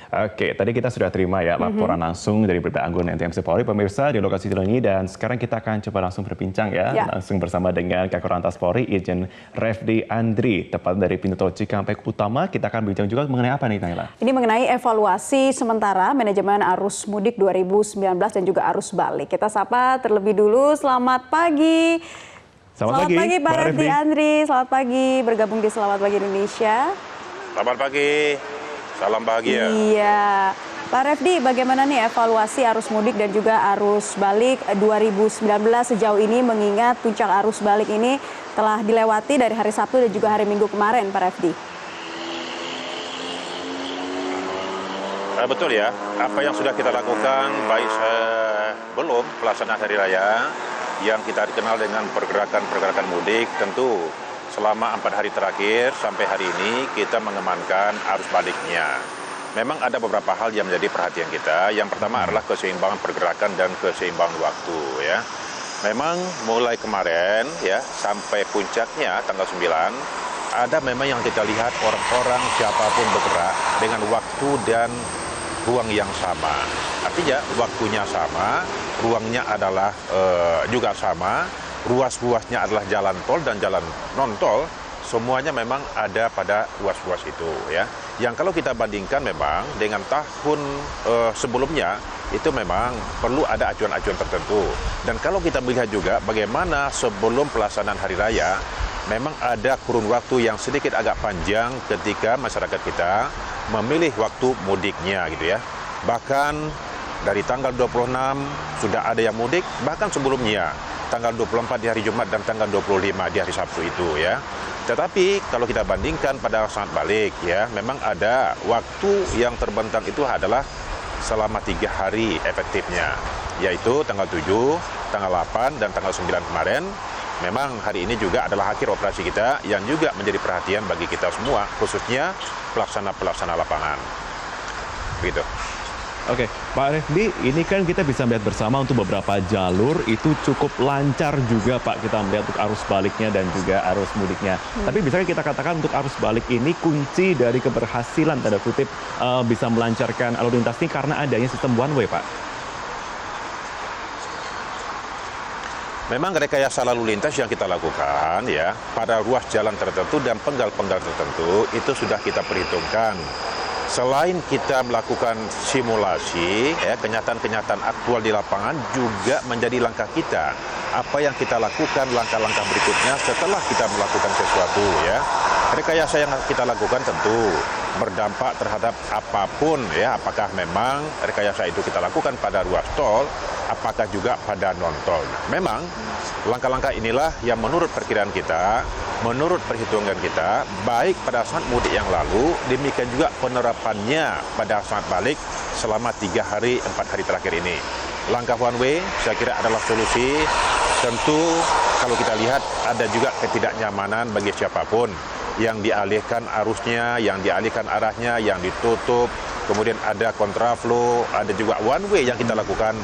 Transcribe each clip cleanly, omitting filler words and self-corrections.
Oke, tadi kita sudah terima ya laporan langsung dari Brigjen Agung NTMC Polri, pemirsa di lokasi ini, dan sekarang kita akan coba langsung berbincang ya, langsung bersama dengan Kakor Lantas Polri, Irjen Refdy Andri, tepat dari pintu tol Cikampek Utama. Kita akan bincang juga mengenai apa nih, Naila? Ini mengenai evaluasi sementara manajemen arus mudik 2019 dan juga arus balik. Kita sapa terlebih dulu, selamat pagi. Selamat pagi Pak Refdy Andri, selamat pagi, bergabung di Selamat Pagi Indonesia. Selamat pagi. Salam bahagia. Iya, Pak Refdy, bagaimana nih evaluasi arus mudik dan juga arus balik 2019 sejauh ini mengingat puncak arus balik ini telah dilewati dari hari Sabtu dan juga hari Minggu kemarin, Pak Refdy? Betul ya, apa yang sudah kita lakukan baik sebelum pelaksanaan Hari Raya yang kita dikenal dengan pergerakan mudik, tentu selama 4 hari terakhir sampai hari ini kita mengamankan arus baliknya. Memang ada beberapa hal yang menjadi perhatian kita. Yang pertama adalah keseimbangan pergerakan dan keseimbangan waktu ya. Memang mulai kemarin ya sampai puncaknya tanggal 9 ada memang yang kita lihat orang-orang siapapun bergerak dengan waktu dan ruang yang sama. Artinya waktunya sama, ruangnya adalah juga sama. Ruas-ruasnya adalah jalan tol dan jalan non-tol, semuanya memang ada pada ruas-ruas itu ya. Yang kalau kita bandingkan memang dengan tahun sebelumnya, itu memang perlu ada acuan-acuan tertentu. Dan kalau kita melihat juga bagaimana sebelum pelaksanaan Hari Raya, memang ada kurun waktu yang sedikit agak panjang ketika masyarakat kita memilih waktu mudiknya gitu ya. Bahkan dari tanggal 26 sudah ada yang mudik, bahkan sebelumnya tanggal 24 di hari Jumat dan tanggal 25 di hari Sabtu itu ya. Tetapi kalau kita bandingkan pada saat balik ya, memang ada waktu yang terbentang itu adalah selama 3 hari efektifnya, yaitu tanggal 7, tanggal 8, dan tanggal 9 kemarin. Memang hari ini juga adalah akhir operasi kita yang juga menjadi perhatian bagi kita semua, khususnya pelaksana lapangan. Begitu. Oke, Pak Refdy, ini kan kita bisa melihat bersama untuk beberapa jalur itu cukup lancar juga Pak, kita melihat untuk arus baliknya dan juga arus mudiknya. Tapi bisa kita katakan untuk arus balik ini kunci dari keberhasilan tanda kutip bisa melancarkan lalu lintas ini karena adanya sistem one way, Pak. Memang rekayasa lalu lintas yang kita lakukan ya pada ruas jalan tertentu dan penggal-penggal tertentu itu sudah kita perhitungkan. Selain kita melakukan simulasi, ya, kenyataan-kenyataan aktual di lapangan juga menjadi langkah kita. Apa yang kita lakukan, langkah-langkah berikutnya setelah kita melakukan sesuatu, ya. Rekayasa yang kita lakukan tentu berdampak terhadap apapun, ya. Apakah memang rekayasa itu kita lakukan pada ruas tol, apakah juga pada non-tol. Memang langkah-langkah inilah yang menurut perkiraan kita, menurut perhitungan kita, baik pada saat mudik yang lalu, demikian juga penerapannya pada saat balik selama 3 hari, 4 hari terakhir ini. Langkah one way saya kira adalah solusi. Tentu kalau kita lihat ada juga ketidaknyamanan bagi siapapun yang dialihkan arusnya, yang dialihkan arahnya, yang ditutup, kemudian ada kontraflow, ada juga one way yang kita lakukan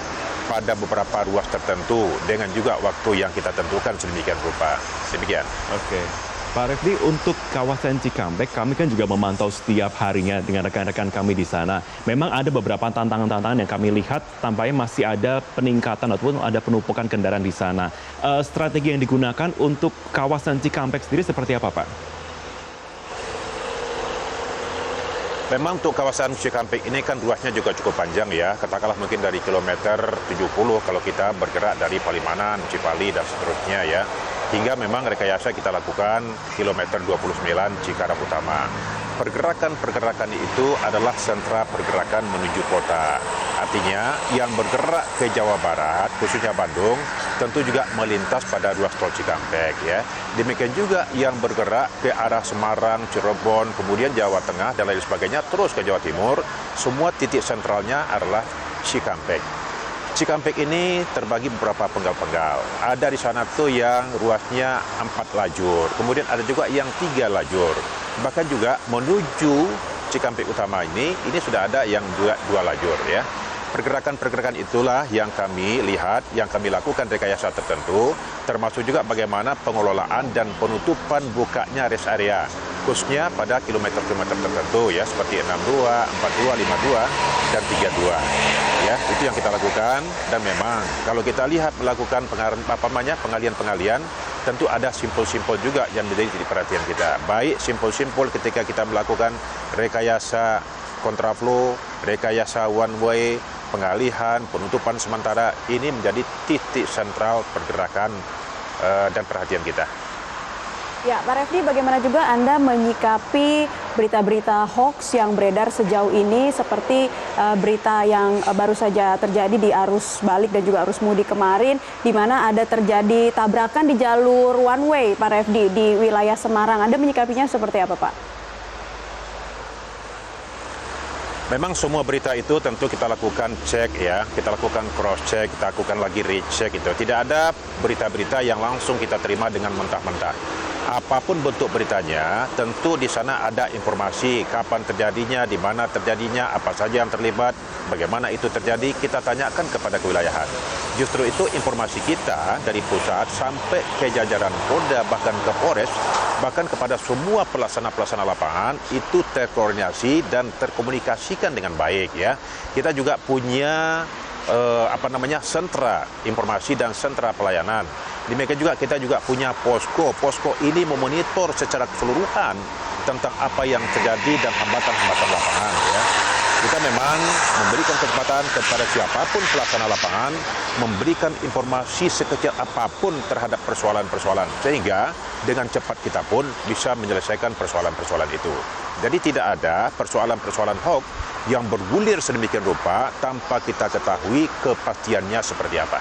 pada beberapa ruas tertentu dengan juga waktu yang kita tentukan sedemikian rupa. Demikian. Oke. Pak Refdy, untuk kawasan Cikampek, kami kan juga memantau setiap harinya dengan rekan-rekan kami di sana. Memang ada beberapa tantangan-tantangan yang kami lihat, tampaknya masih ada peningkatan ataupun ada penumpukan kendaraan di sana. Strategi yang digunakan untuk kawasan Cikampek sendiri seperti apa, Pak? Memang untuk kawasan Cikampek ini kan ruasnya juga cukup panjang ya, katakanlah mungkin dari kilometer 70 kalau kita bergerak dari Palimanan, Cipali dan seterusnya ya. Hingga memang rekayasa kita lakukan kilometer 29 Cikarang Utama. Pergerakan-pergerakan itu adalah sentra pergerakan menuju kota. Artinya yang bergerak ke Jawa Barat, khususnya Bandung, tentu juga melintas pada ruas tol Cikampek ya. Demikian juga yang bergerak ke arah Semarang, Cirebon, kemudian Jawa Tengah dan lain sebagainya, terus ke Jawa Timur, semua titik sentralnya adalah Cikampek. Cikampek ini terbagi beberapa penggal-penggal. Ada di sana tuh yang ruasnya 4 lajur, kemudian ada juga yang 3 lajur. Bahkan juga menuju Cikampek Utama ini sudah ada yang 2 lajur ya. Pergerakan-pergerakan itulah yang kami lihat, yang kami lakukan rekayasa tertentu, termasuk juga bagaimana pengelolaan dan penutupan bukanya rest area. khususnya pada kilometer-kilometer tertentu ya, seperti 62, 42, 52, dan 32. Ya, itu yang kita lakukan. Dan memang kalau kita lihat melakukan pengalian-pengalian, tentu ada simpul-simpul juga yang menjadi perhatian kita. Baik simpul-simpul ketika kita melakukan rekayasa kontraflow, rekayasa one way, pengalihan, penutupan sementara, ini menjadi titik sentral pergerakan dan perhatian kita. Ya, Pak Refdy, bagaimana juga Anda menyikapi berita-berita hoax yang beredar sejauh ini seperti berita yang baru saja terjadi di arus balik dan juga arus mudik kemarin, di mana ada terjadi tabrakan di jalur one way, Pak Refdy, di wilayah Semarang. Anda menyikapinya seperti apa, Pak? Memang semua berita itu tentu kita lakukan cek ya, kita lakukan cross check, kita lakukan lagi recheck itu. Tidak ada berita-berita yang langsung kita terima dengan mentah-mentah. Apapun bentuk beritanya, tentu di sana ada informasi kapan terjadinya, di mana terjadinya, apa saja yang terlibat, bagaimana itu terjadi, kita tanyakan kepada kewilayahan. Justru itu informasi kita dari pusat sampai ke jajaran Polda, bahkan ke Polres, bahkan kepada semua pelaksana-pelaksana lapangan itu terkoordinasi dan terkomunikasikan dengan baik ya. Kita juga punya sentra informasi dan sentra pelayanan. Demikian juga kita juga punya posko. Posko ini memonitor secara keseluruhan tentang apa yang terjadi dan hambatan-hambatan lapangan ya. Kita memang memberikan kesempatan kepada siapapun pelaksana lapangan memberikan informasi sekecil apapun terhadap persoalan-persoalan sehingga dengan cepat kita pun bisa menyelesaikan persoalan-persoalan itu. Jadi tidak ada persoalan-persoalan hoax yang bergulir sedemikian rupa tanpa kita ketahui kepastiannya seperti apa.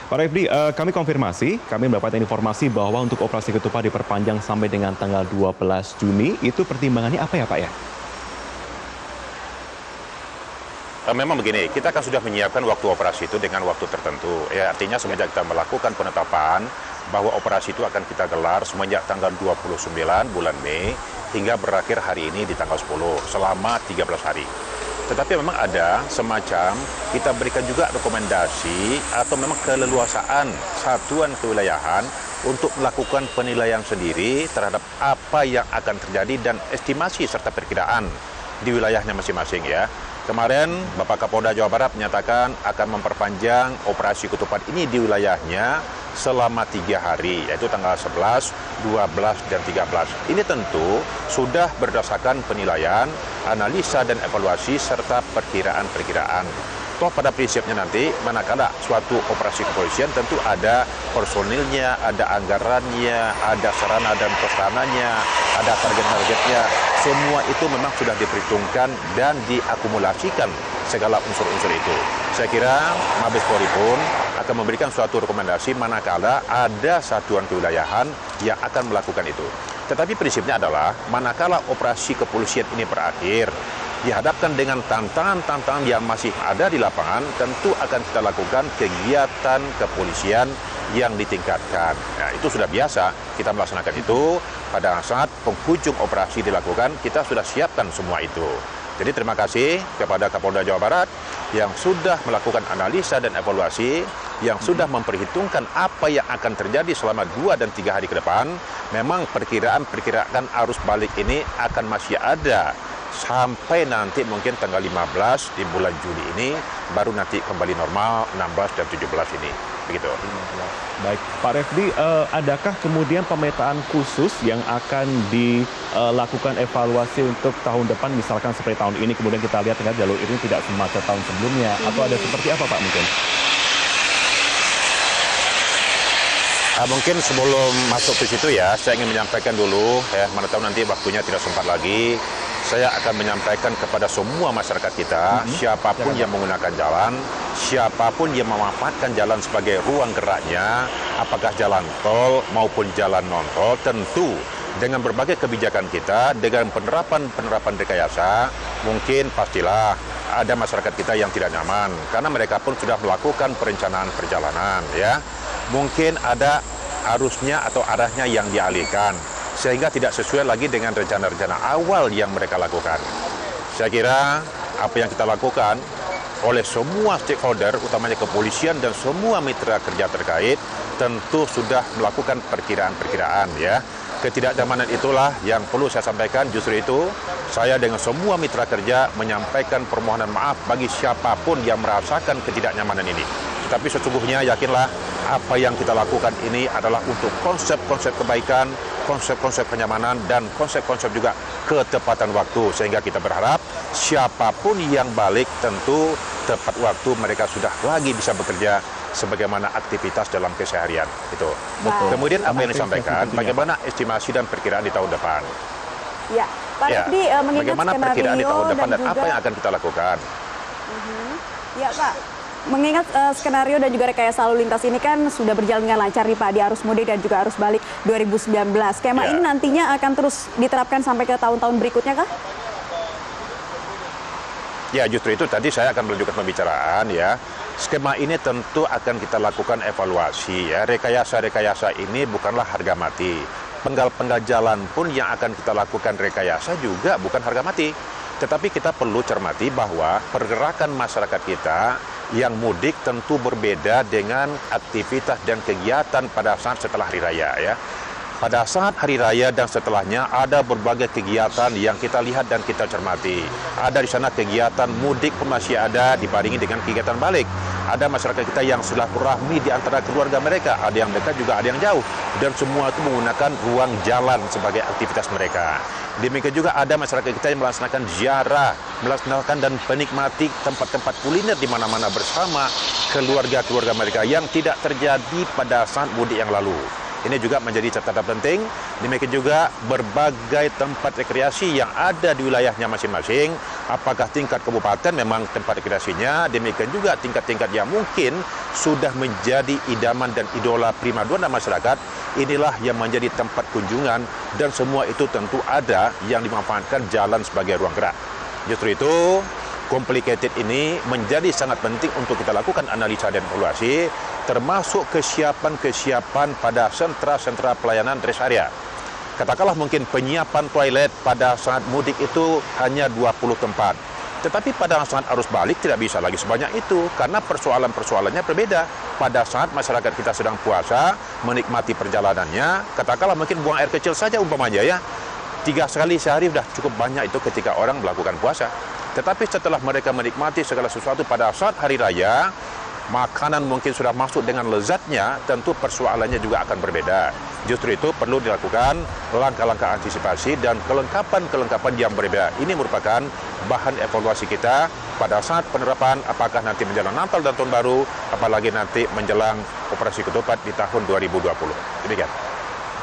Pak Refdy, kami konfirmasi, kami mendapatkan informasi bahwa untuk operasi ketupat diperpanjang sampai dengan tanggal 12 Juni, itu pertimbangannya apa ya Pak ya? Memang begini, kita kan sudah menyiapkan waktu operasi itu dengan waktu tertentu. Ya, artinya semenjak kita melakukan penetapan bahwa operasi itu akan kita gelar semenjak tanggal 29 bulan Mei hingga berakhir hari ini di tanggal 10 selama 13 hari. Tetapi memang ada semacam kita berikan juga rekomendasi atau memang keleluasaan satuan kewilayahan untuk melakukan penilaian sendiri terhadap apa yang akan terjadi dan estimasi serta perkiraan di wilayahnya masing-masing ya. Kemarin Bapak Kapolda Jawa Barat menyatakan akan memperpanjang operasi ketupat ini di wilayahnya selama 3 hari, yaitu tanggal 11, 12, dan 13. Ini tentu sudah berdasarkan penilaian, analisa dan evaluasi serta perkiraan-perkiraan. Toh pada prinsipnya nanti manakala suatu operasi kepolisian tentu ada personilnya, ada anggarannya, ada sarana dan prasarananya, ada target-targetnya. Semua itu memang sudah diperhitungkan dan diakumulasikan segala unsur-unsur itu. Saya kira Mabes Polri pun akan memberikan suatu rekomendasi manakala ada satuan kewilayahan yang akan melakukan itu. Tetapi prinsipnya adalah manakala operasi kepolisian ini berakhir, dihadapkan dengan tantangan-tantangan yang masih ada di lapangan, tentu akan kita lakukan kegiatan kepolisian yang ditingkatkan. Nah, itu sudah biasa kita melaksanakan itu. Pada saat penghujung operasi dilakukan, kita sudah siapkan semua itu. Jadi terima kasih kepada Kapolda Jawa Barat yang sudah melakukan analisa dan evaluasi, yang sudah memperhitungkan apa yang akan terjadi selama 2 dan 3 hari ke depan. Memang perkiraan arus balik ini akan masih ada sampai nanti mungkin tanggal 15 di bulan Juli ini, baru nanti kembali normal 16 dan 17 ini. Begitu. Baik, Pak Refdy, adakah kemudian pemetaan khusus yang akan dilakukan evaluasi untuk tahun depan, misalkan seperti tahun ini, kemudian kita lihat dengan jalur ini tidak semacam tahun sebelumnya, atau ada seperti apa Pak mungkin? Mungkin sebelum masuk ke situ ya, saya ingin menyampaikan dulu, mana tahu nanti waktunya tidak sempat lagi, saya akan menyampaikan kepada semua masyarakat kita, siapapun yang menggunakan jalan, siapapun yang memanfaatkan jalan sebagai ruang geraknya, apakah jalan tol maupun jalan non-tol, tentu dengan berbagai kebijakan kita, dengan penerapan rekayasa, mungkin pastilah ada masyarakat kita yang tidak nyaman, karena mereka pun sudah melakukan perencanaan perjalanan ya. Mungkin ada arusnya atau arahnya yang dialihkan, sehingga tidak sesuai lagi dengan rencana-rencana awal yang mereka lakukan. Saya kira apa yang kita lakukan oleh semua stakeholder, utamanya kepolisian dan semua mitra kerja terkait, tentu sudah melakukan perkiraan-perkiraan ya. Ketidaknyamanan itulah yang perlu saya sampaikan. Justru itu, saya dengan semua mitra kerja menyampaikan permohonan maaf bagi siapapun yang merasakan ketidaknyamanan ini. Tapi sesungguhnya yakinlah apa yang kita lakukan ini adalah untuk konsep-konsep kebaikan, konsep-konsep kenyamanan, dan konsep-konsep juga ketepatan waktu. Sehingga kita berharap siapapun yang balik tentu tepat waktu mereka sudah lagi bisa bekerja sebagaimana aktivitas dalam keseharian. Itu. Betul. Kemudian apa yang disampaikan, bagaimana estimasi dan perkiraan di tahun depan. Ya, Pak Refdy, mengingat bagaimana perkiraan di tahun depan dan juga, apa yang akan kita lakukan. Ya Pak, mengingat skenario dan juga rekayasa lalu lintas ini kan sudah berjalan dengan lancar nih Pak di arus mudik dan juga arus balik 2019. Skema ini nantinya akan terus diterapkan sampai ke tahun-tahun berikutnya kah? Ya, justru itu tadi saya akan melanjutkan pembicaraan ya. Skema ini tentu akan kita lakukan evaluasi ya. Rekayasa-rekayasa ini bukanlah harga mati. Penggal-penggal jalan pun yang akan kita lakukan rekayasa juga bukan harga mati. Tetapi kita perlu cermati bahwa pergerakan masyarakat kita yang mudik tentu berbeda dengan aktivitas dan kegiatan pada saat setelah hari raya ya. Pada saat hari raya dan setelahnya ada berbagai kegiatan yang kita lihat dan kita cermati. Ada di sana kegiatan mudik pun masih ada dibarengi dengan kegiatan balik. Ada masyarakat kita yang silaturahmi di antara keluarga mereka, ada yang dekat juga ada yang jauh. Dan semua itu menggunakan ruang jalan sebagai aktivitas mereka. Demikian juga ada masyarakat kita yang melaksanakan ziarah, melaksanakan dan menikmati tempat-tempat kuliner di mana-mana bersama keluarga-keluarga mereka yang tidak terjadi pada saat mudik yang lalu. Ini juga menjadi catatan penting. Demikian juga berbagai tempat rekreasi yang ada di wilayahnya masing-masing. Apakah tingkat kabupaten memang tempat rekreasinya, demikian juga tingkat-tingkat yang mungkin sudah menjadi idaman dan idola primadona masyarakat. Inilah yang menjadi tempat kunjungan dan semua itu tentu ada yang dimanfaatkan jalan sebagai ruang gerak. Justru itu, complicated ini menjadi sangat penting untuk kita lakukan analisa dan evaluasi, termasuk kesiapan-kesiapan pada sentra-sentra pelayanan rest area. Katakanlah mungkin penyiapan toilet pada saat mudik itu hanya 20 tempat. Tetapi pada saat arus balik tidak bisa lagi sebanyak itu, karena persoalan-persoalannya berbeda. Pada saat masyarakat kita sedang puasa, menikmati perjalanannya, katakanlah mungkin buang air kecil saja umpamanya ya, 3 kali sehari sudah cukup banyak itu ketika orang melakukan puasa. Tetapi setelah mereka menikmati segala sesuatu pada saat hari raya, makanan mungkin sudah masuk dengan lezatnya, tentu persoalannya juga akan berbeda. Justru itu perlu dilakukan langkah-langkah antisipasi dan kelengkapan-kelengkapan yang berbeda. Ini merupakan bahan evaluasi kita pada saat penerapan, apakah nanti menjelang Natal dan Tahun Baru, apalagi nanti menjelang operasi ketupat di tahun 2020. Demikian.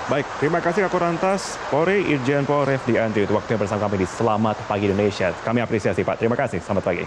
Baik, terima kasih Kakor Lantas Polri Irjen Pol Refdy Andri untuk waktunya bersama kami di Selamat Pagi Indonesia. Kami apresiasi Pak, terima kasih, selamat pagi.